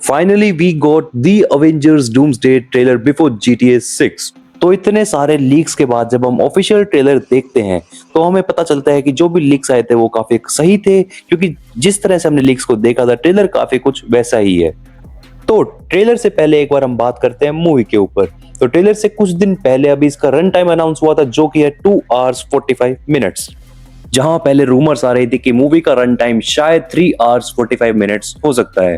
Finally we got the Avengers Doomsday trailer before GTA 6। तो इतने सारे लीक्स के बाद जब हम ऑफिशियल ट्रेलर देखते हैं तो हमें पता चलता है कि जो भी लीक्स आए थे वो काफी सही थे, क्योंकि जिस तरह से हमने लीक्स को देखा था ट्रेलर काफी कुछ वैसा ही है। तो ट्रेलर से पहले एक बार हम बात करते हैं मूवी के ऊपर। तो ट्रेलर से कुछ दिन पहले अभी इसका रन टाइम अनाउंस हुआ था, जो कि है 2 आवर्स 45 मिनट्स। जहां पहले रूमर्स आ रही थी कि मूवी का रन टाइम शायद 3 आवर्स 45 मिनट्स हो सकता है,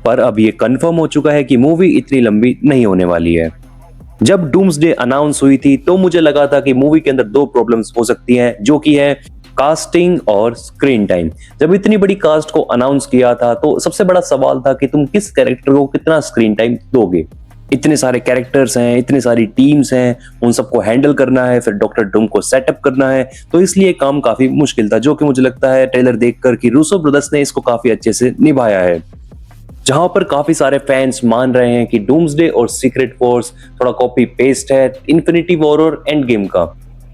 पर अब ये कंफर्म हो चुका है कि मूवी इतनी लंबी नहीं होने वाली है। जब डूम्सडे अनाउंस हुई थी तो मुझे लगा था कि मूवी के अंदर दो प्रॉब्लम्स हो सकती हैं, जो कि है कास्टिंग और स्क्रीन टाइम। जब इतनी बड़ी कास्ट को अनाउंस किया था तो सबसे बड़ा सवाल था कि तुम किस कैरेक्टर को कितना स्क्रीन टाइम दोगे। इतने सारे कैरेक्टर्स हैं, इतनी सारी टीम्स हैं, उन सबको हैंडल करना है, फिर डॉक्टर डूम को सेटअप करना है, तो इसलिए काम काफी मुश्किल था, जो कि मुझे लगता है ट्रेलर देखकर कि रूसो ब्रदर्स ने इसको काफी अच्छे से निभाया है। जहां पर काफी सारे फैंस मान रहे हैं कि डूम्सडे और सीक्रेट वॉर्स थोड़ा कॉपी पेस्ट है इन्फिनिटी वॉर और एंड गेम का,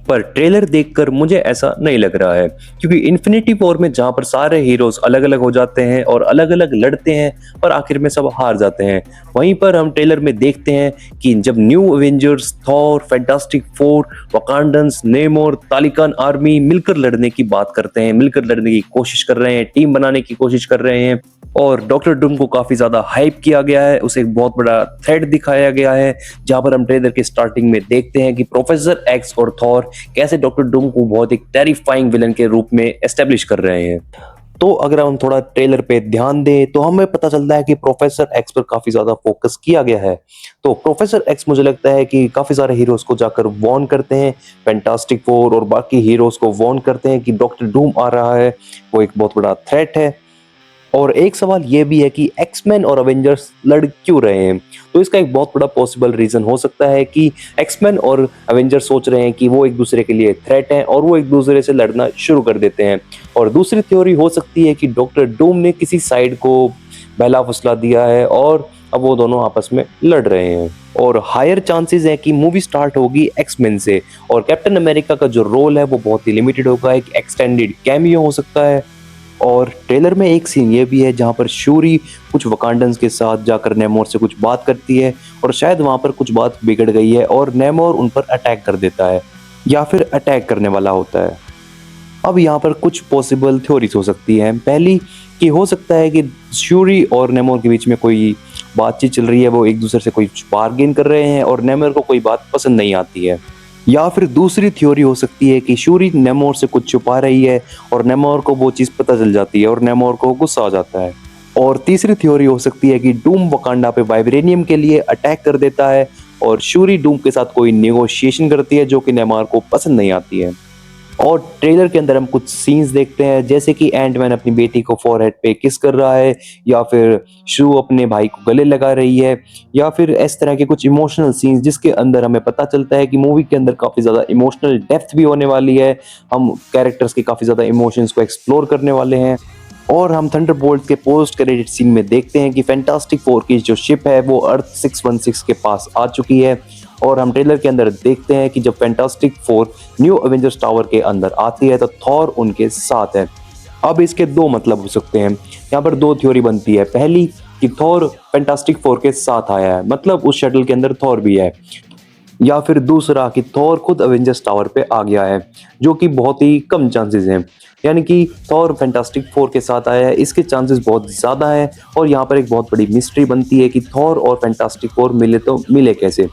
पर ट्रेलर देखकर मुझे ऐसा नहीं लग रहा है, क्योंकि इन्फिनिटी वॉर में जहां पर सारे हीरोज अलग अलग हो जाते हैं और अलग अलग लड़ते हैं पर आखिर में सब हार जाते हैं, वहीं पर हम ट्रेलर में देखते हैं कि जब new Avengers, Thor, Fantastic Four, Wakandans, Namor, Talokan army मिलकर लड़ने की बात करते हैं, मिलकर लड़ने की कोशिश कर रहे हैं, टीम बनाने की कोशिश कर रहे हैं। और डॉक्टर डूम को काफी ज्यादा हाइप किया गया है, उसे एक बहुत बड़ा थ्रेट दिखाया गया है, जहां पर हम ट्रेलर के स्टार्टिंग में देखते हैं कि प्रोफेसर एक्स और थॉर कैसे डॉक्टर डूम को बहुत एक टेरिफाइंग विलन के रूप में एस्टेब्लिश कर रहे हैं। तो अगर हम थोड़ा ट्रेलर पे ध्यान दें तो हमें पता चलता है कि प्रोफेसर एक्स पर काफी ज्यादा फोकस किया गया है। तो प्रोफेसर एक्स मुझे लगता है कि काफी सारे हीरोज को जाकर वार्न करते हैं, फैंटास्टिक फोर और बाकी हीरोज को वार्न करते हैं कि डॉक्टर डूम आ रहा है, वो एक बहुत बड़ा थ्रेट है। और एक सवाल ये भी है कि एक्समैन और अवेंजर्स लड़ क्यों रहे हैं। तो इसका एक बहुत बड़ा पॉसिबल रीजन हो सकता है कि एक्समैन और अवेंजर्स सोच रहे हैं कि वो एक दूसरे के लिए थ्रेट हैं और वो एक दूसरे से लड़ना शुरू कर देते हैं। और दूसरी थ्योरी हो सकती है कि डॉक्टर डूम ने किसी साइड को बहला फुसला दिया है और अब वो दोनों आपस में लड़ रहे हैं। और हायर चांसेस है कि मूवी स्टार्ट होगी एक्समैन से, और कैप्टन अमेरिका का जो रोल है वो बहुत ही लिमिटेड होगा, एक एक्सटेंडेड कैमियो हो सकता है। और ट्रेलर में एक सीन ये भी है जहां पर शूरी कुछ वकांडन्स के साथ जाकर नेमोर से कुछ बात करती है, और शायद वहां पर कुछ बात बिगड़ गई है और नेमोर उन पर अटैक कर देता है या फिर अटैक करने वाला होता है। अब यहाँ पर कुछ पॉसिबल थ्योरीज हो सकती हैं। पहली कि हो सकता है कि शूरी और नेमोर के बीच में कोई बातचीत चल रही है, वो एक दूसरे से कोई बार्गेन कर रहे हैं और नेमोर को कोई बात पसंद नहीं आती है। या फिर दूसरी थ्योरी हो सकती है कि शूरी नेमोर से कुछ छुपा रही है और नेमोर को वो चीज़ पता चल जाती है और नेमोर को गुस्सा आ जाता है। और तीसरी थ्योरी हो सकती है कि डूम वकांडा पे वाइब्रेनियम के लिए अटैक कर देता है और शूरी डूम के साथ कोई नेगोशिएशन करती है जो कि नेमोर को पसंद नहीं आती है। और ट्रेलर के अंदर हम कुछ सीन्स देखते हैं, जैसे कि एंटमैन अपनी बेटी को फॉरहेड पे किस कर रहा है, या फिर शू अपने भाई को गले लगा रही है, या फिर इस तरह के कुछ इमोशनल सीन्स जिसके अंदर हमें पता चलता है कि मूवी के अंदर काफी ज्यादा इमोशनल डेप्थ भी होने वाली है। हम कैरेक्टर्स के काफी ज्यादा इमोशंस को एक्सप्लोर करने वाले हैं। और हम थंडरबोल्ट के पोस्ट क्रेडिट सीन में देखते हैं कि फैंटास्टिक फोर की जो शिप है वो अर्थ 616 के पास आ चुकी है। और हम ट्रेलर के अंदर देखते हैं कि जब fantastic four new Avengers tower के अंदर आती है तो थॉर उनके साथ है। अब इसके दो मतलब हो सकते हैं, यहाँ पर दो थ्योरी बनती है। पहली कि थॉर फैंटास्टिक फोर के साथ आया है, मतलब उस शटल के अंदर थॉर भी है। या फिर दूसरा कि थॉर खुद अवेंजर्स टावर पे आ गया है, जो कि बहुत ही कम चांसेस हैं। यानी कि थॉर फैंटास्टिक फोर के साथ आया है, इसके चांसेस बहुत ज़्यादा हैं। और यहाँ पर एक बहुत बड़ी मिस्ट्री बनती है कि थॉर और फैंटास्टिक फोर मिले तो मिले कैसे।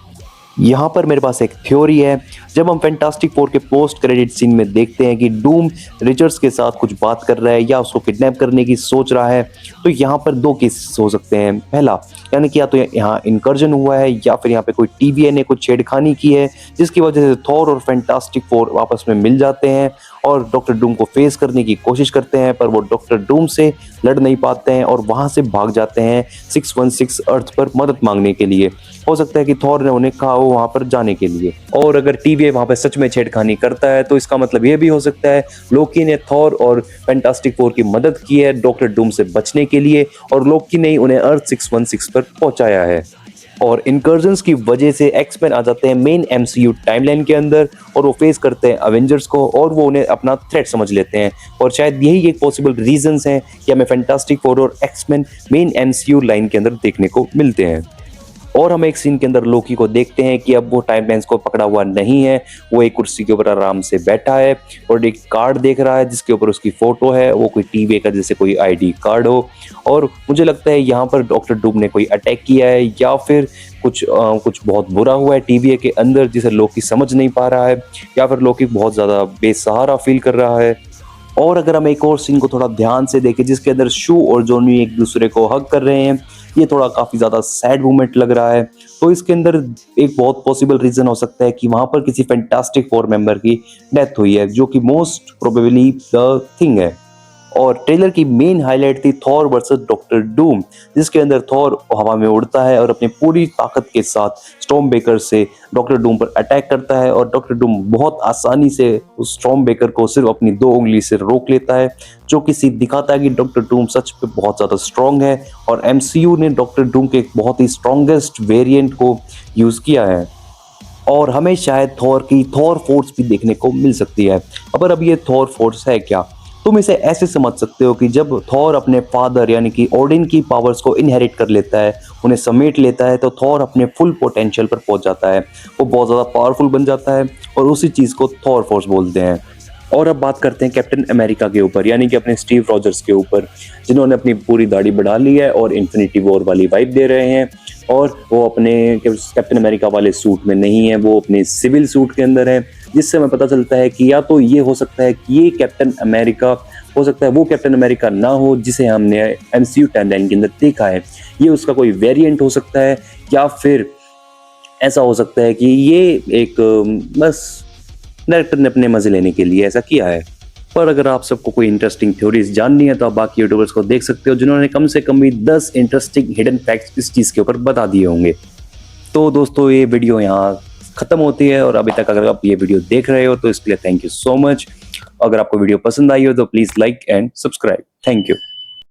यहाँ पर मेरे पास एक थ्योरी है। जब हम फैंटास्टिक फोर के पोस्ट क्रेडिट सीन में देखते हैं कि डूम रिचर्ड्स के साथ कुछ बात कर रहा है या उसको किडनैप करने की सोच रहा है, तो यहाँ पर दो केसेस हो सकते हैं। पहला यानी कि या तो यहाँ इनकर्जन हुआ है या फिर यहाँ पे कोई टीवीए ने कुछ छेड़खानी की है, जिसकी वजह से थॉर और फैंटास्टिक फोर आपस में मिल जाते हैं और डॉक्टर डूम को फेस करने की कोशिश करते हैं, पर वो डॉक्टर डूम से लड़ नहीं पाते हैं और वहां से भाग जाते हैं 616 अर्थ पर मदद मांगने के लिए। हो सकता है कि थॉर ने उन्हें कहा हो वहां पर जाने के लिए। और अगर टीवीए वहां पर सच में छेड़खानी करता है तो इसका मतलब ये भी हो सकता है लोकी ने थॉर और फैंटास्टिक फोर की मदद की है डॉक्टर डूम से बचने के लिए, और लोकी ने उन्हें अर्थ 616 पर पहुंचाया है। और इनकर्जन्स की वजह से एक्समैन आ जाते हैं मेन एमसीयू टाइमलाइन के अंदर और वो फेस करते हैं अवेंजर्स को और वो उन्हें अपना थ्रेट समझ लेते हैं। और शायद यही एक पॉसिबल रीजंस हैं कि हमें फैंटास्टिक फोर और एक्समैन मेन एमसीयू लाइन के अंदर देखने को मिलते हैं। और हम एक सीन के अंदर लोकी को देखते हैं कि अब वो टाइम लाइन्स को पकड़ा हुआ नहीं है, वो एक कुर्सी के ऊपर आराम से बैठा है और एक कार्ड देख रहा है जिसके ऊपर उसकी फोटो है, वो कोई टीवी का जैसे कोई आईडी कार्ड हो। और मुझे लगता है यहाँ पर डॉक्टर डूम ने कोई अटैक किया है या फिर कुछ बहुत बुरा हुआ है टीवी के अंदर जिसे लोकी समझ नहीं पा रहा है, या फिर लोकी बहुत ज़्यादा बेसहारा फील कर रहा है। और अगर हम एक और सीन को थोड़ा ध्यान से देखें जिसके अंदर शू और जॉनी एक दूसरे को हग कर रहे हैं, ये थोड़ा काफ़ी ज़्यादा सैड मोमेंट लग रहा है। तो इसके अंदर एक बहुत पॉसिबल रीज़न हो सकता है कि वहाँ पर किसी फैंटास्टिक फोर मेंबर की डेथ हुई है, जो कि मोस्ट प्रोबेबली द थिंग है। और ट्रेलर की मेन हाईलाइट थी थॉर वर्सेस डॉक्टर डूम, जिसके अंदर थॉर हवा में उड़ता है और अपनी पूरी ताकत के साथ स्टॉर्म बेकर से डॉक्टर डूम पर अटैक करता है और डॉक्टर डूम बहुत आसानी से उस स्टॉर्म बेकर को सिर्फ अपनी 2 उंगली से रोक लेता है, जो कि दिखाता है कि डॉक्टर डूम सच पे बहुत ज़्यादा स्ट्रॉन्ग है और एमसीयू ने डॉक्टर डूम के एक बहुत ही स्ट्रॉन्गेस्ट वेरिएंट को यूज़ किया है। और हमें शायद थॉर की थॉर फोर्स भी देखने को मिल सकती है। अब ये थॉर फोर्स है क्या? तुम इसे ऐसे समझ सकते हो कि जब थॉर अपने फादर यानी कि ओडिन की पावर्स को इनहेरिट कर लेता है, उन्हें समेट लेता है, तो थॉर अपने फुल पोटेंशियल पर पहुंच जाता है, वो बहुत ज़्यादा पावरफुल बन जाता है और उसी चीज़ को थॉर फोर्स बोलते हैं। और अब बात करते हैं कैप्टन अमेरिका के ऊपर, यानी कि अपने स्टीव रॉजर्स के ऊपर, जिन्होंने अपनी पूरी दाढ़ी बढ़ा ली है और इन्फिनिटी वॉर वाली वाइब दे रहे हैं। और वो अपने कैप्टन अमेरिका वाले सूट में नहीं है, वो अपने सिविल सूट के अंदर है, जिससे हमें पता चलता है कि या तो ये हो सकता है कि ये कैप्टन अमेरिका हो सकता है वो कैप्टन अमेरिका ना हो जिसे हमने एमसीयू टाइमलाइन के अंदर देखा है, ये उसका कोई वेरिएंट हो सकता है, या फिर ऐसा हो सकता है कि ये एक बस डायरेक्टर ने अपने मजे लेने के लिए ऐसा किया है। पर अगर आप सबको कोई इंटरेस्टिंग थ्योरीज जाननी है तो आप बाकी यूट्यूबर्स को देख सकते हो, जिन्होंने कम से कम भी 10 इंटरेस्टिंग हिडन फैक्ट्स इस चीज़ के ऊपर बता दिए होंगे। तो दोस्तों ये वीडियो यहाँ खत्म होती है, और अभी तक अगर आप ये वीडियो देख रहे हो तो इसके लिए थैंक यू सो मच। अगर आपको वीडियो पसंद आई हो तो please like and subscribe. Thank you.